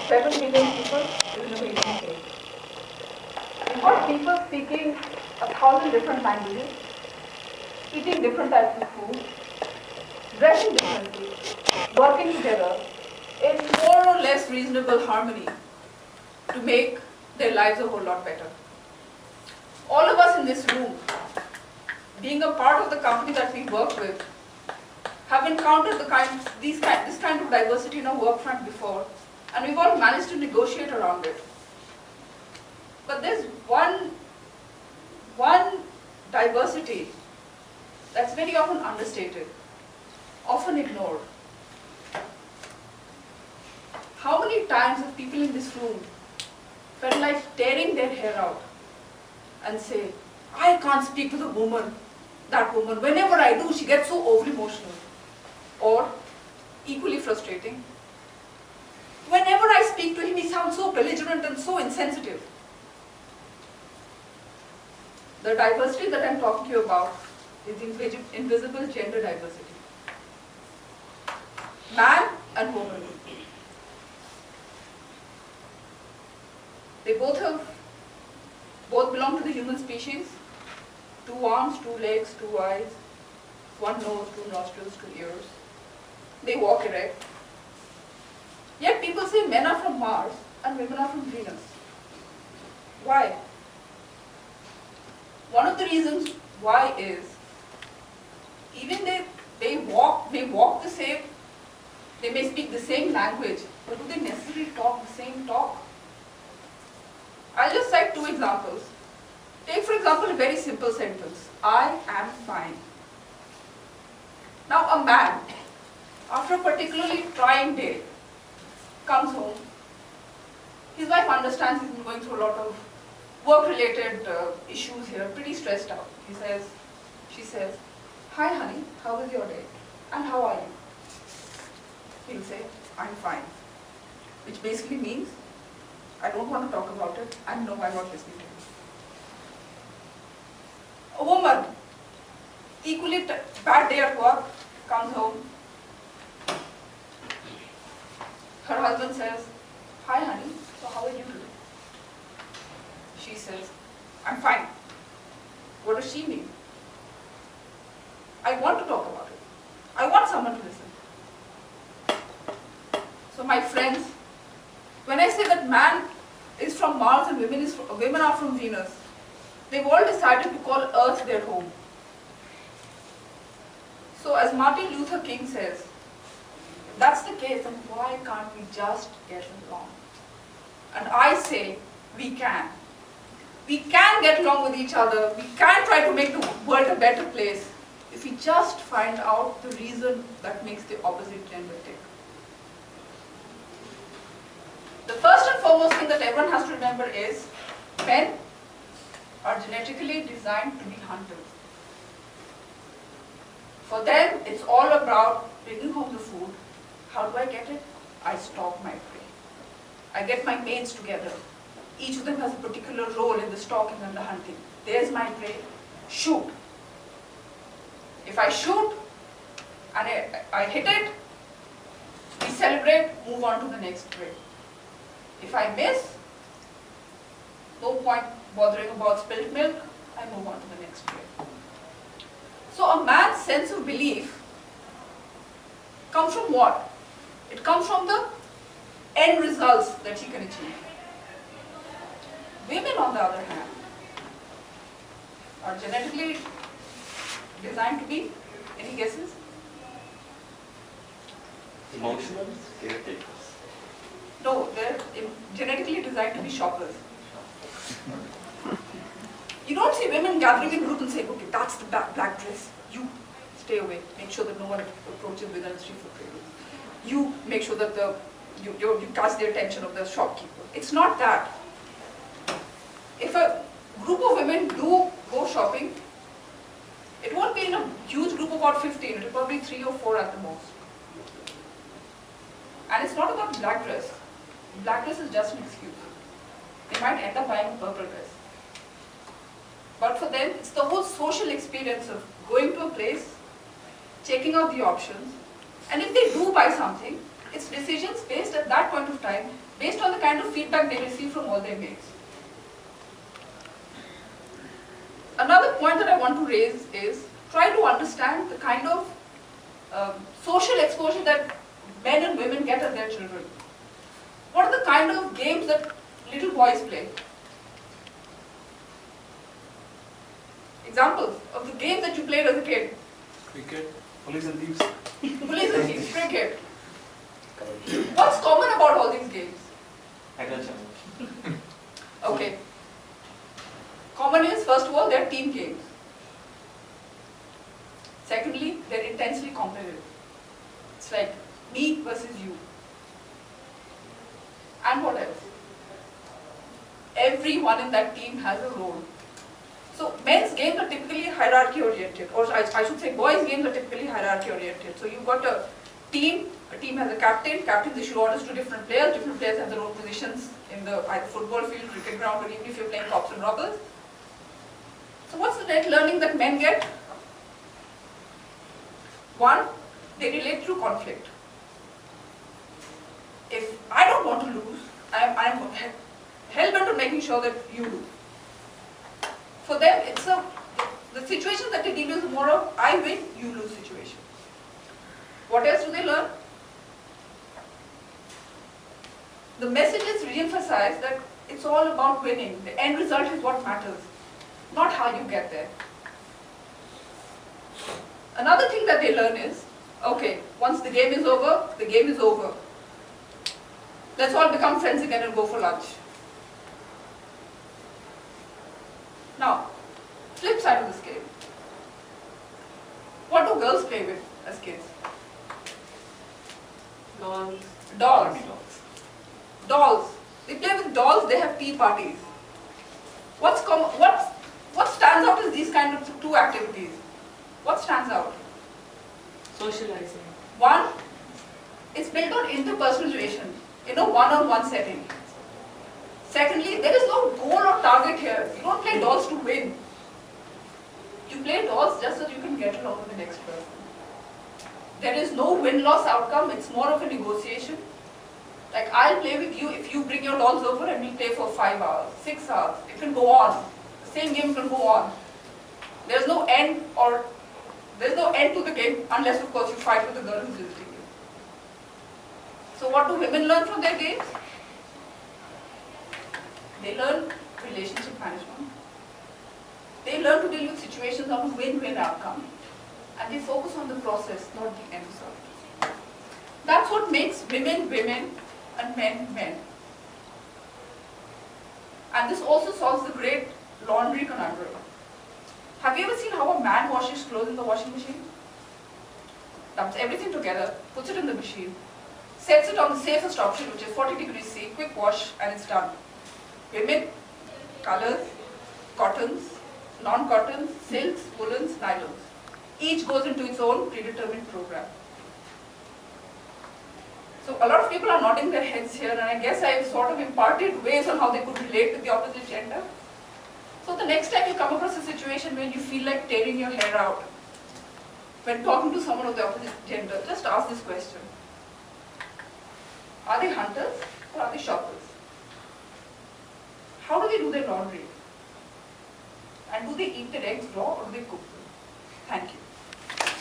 7 billion people is an amazing thing. We've got people speaking 1,000 different languages, eating different types of food, dressing differently, working together in more or less reasonable harmony to make their lives a whole lot better. All of us in this room, being a part of the company that we work with, have encountered this kind of diversity in our work front before, and we've all managed to negotiate around it. But there's one diversity that's very often understated, often ignored. How many times have people in this room felt like tearing their hair out and say, I can't speak to the woman, that woman. Whenever I do, she gets so over-emotional. Or, equally frustrating, whenever I speak to him, he sounds so belligerent and so insensitive. The diversity that I'm talking to you about is invisible gender diversity. Man and woman. They both belong to the human species. 2 arms, 2 legs, 2 eyes, 1 nose, 2 nostrils, 2 ears. They walk erect. Yet people say men are from Mars and women are from Venus. Why? One of the reasons why is, even they may walk the same, they may speak the same language, but do they necessarily talk the same talk? I'll just cite 2 examples. Take for example a very simple sentence, I am fine. Now a man, after a particularly trying day, comes home. His wife understands he's been going through a lot of work-related issues here, pretty stressed out. She says, hi honey, how was your day? And how are you? He'll say, I'm fine. Which basically means, I don't want to talk about it, and no, I'm not listening to you. A woman, equally bad day at work, comes home. Her husband says, hi honey, so how are you today? She says, I'm fine. What does she mean? I want to talk about it. I want someone to listen. So my friends, when I say that man is from Mars and women are from Venus, they've all decided to call Earth their home. So as Martin Luther King says, if that's the case, then why can't we just get along? And I say, we can. We can get along with each other. We can try to make the world a better place if we just find out the reason that makes the opposite gender tick. The first and foremost thing that everyone has to remember is, men are genetically designed to be hunters. For them, it's all about bringing home the food. How do I get it? I stalk my prey. I get my mates together. Each of them has a particular role in the stalking and the hunting. There's my prey. Shoot. If I shoot and I hit it, we celebrate, move on to the next prey. If I miss, no point bothering about spilled milk, I move on to the next prey. So a man's sense of belief comes from what? It comes from the end results that he can achieve. Women, on the other hand, are genetically designed to be, any guesses? Emotional caretakers. No, they're genetically designed to be shoppers. You don't see women gathering in groups and saying, okay, that's the black dress. You stay away. Make sure that no one approaches with a street food trade. You make sure that you catch the attention of the shopkeeper. It's not that. If a group of women do go shopping, it won't be in a huge group of about 15. It will probably be 3 or 4 at the most. And it's not about black dress. Black dress is just an excuse. They might end up buying a purple dress. But for them, it's the whole social experience of going to a place, checking out the options, and if they do buy something, it's decisions based at that point point of time based on the kind of feedback they receive from all their mates. Another point that I want to raise is try to understand the kind of social exposure that men and women get as their children. What are the kind of games that little boys play? Examples of the games that you played as a kid. Cricket, police and thieves. Police and thieves, cricket. What's common about all these games? Okay. Common is, first of all, they're team games. Secondly, they're intensely competitive. It's like me versus you. And what else? Everyone in that team has a role. So men's games are typically hierarchy oriented, or I should say boys' games are typically hierarchy oriented. So you've got a team has a captain, captains issue orders to different players have their own positions in the either football field, cricket ground, or even if you're playing cops and robbers. So what's the net learning that men get? One, they relate through conflict. If I don't want to lose, I'm hell-bent on making sure that you lose. For them, it's the situation that they deal with is more of I win, you lose situation. What else do they learn? The message is re-emphasized that it's all about winning. The end result is what matters, not how you get there. Another thing that they learn is, okay, once the game is over, the game is over. Let's all become friends again and go for lunch. Now, flip side of this game. What do girls play with as kids? Dolls. Dolls. Dolls. They play with dolls, they have tea parties. What stands out is these kind of two activities. What stands out? Socializing. One, it's built on interpersonal relation, in a one-on-one setting. Secondly, there is no goal or target here. You don't play dolls to win. You play dolls just so you can get along with the next person. There is no win-loss outcome, it's more of a negotiation. Like, I'll play with you if you bring your dolls over and we'll play for 5 hours, 6 hours. It can go on. The same game can go on. There's no end to the game unless, of course, you fight with the girl who's visiting you. So what do women learn from their games? They learn relationship management. They learn to deal with situations of a win-win outcome. And they focus on the process, not the end result. That's what makes women women and men men. And this also solves the great laundry conundrum. Have you ever seen how a man washes clothes in the washing machine? Dumps everything together, puts it in the machine, sets it on the safest option, which is 40 degrees C, quick wash, and it's done. Women, colors, cottons, non-cottons, silks, woolens, nylons. Each goes into its own predetermined program. So a lot of people are nodding their heads here, and I guess I've sort of imparted ways on how they could relate to the opposite gender. So the next time you come across a situation where you feel like tearing your hair out, when talking to someone of the opposite gender, just ask this question. Are they hunters or are they shoppers? How do they do their laundry? And do they eat their eggs raw or do they cook them? Thank you.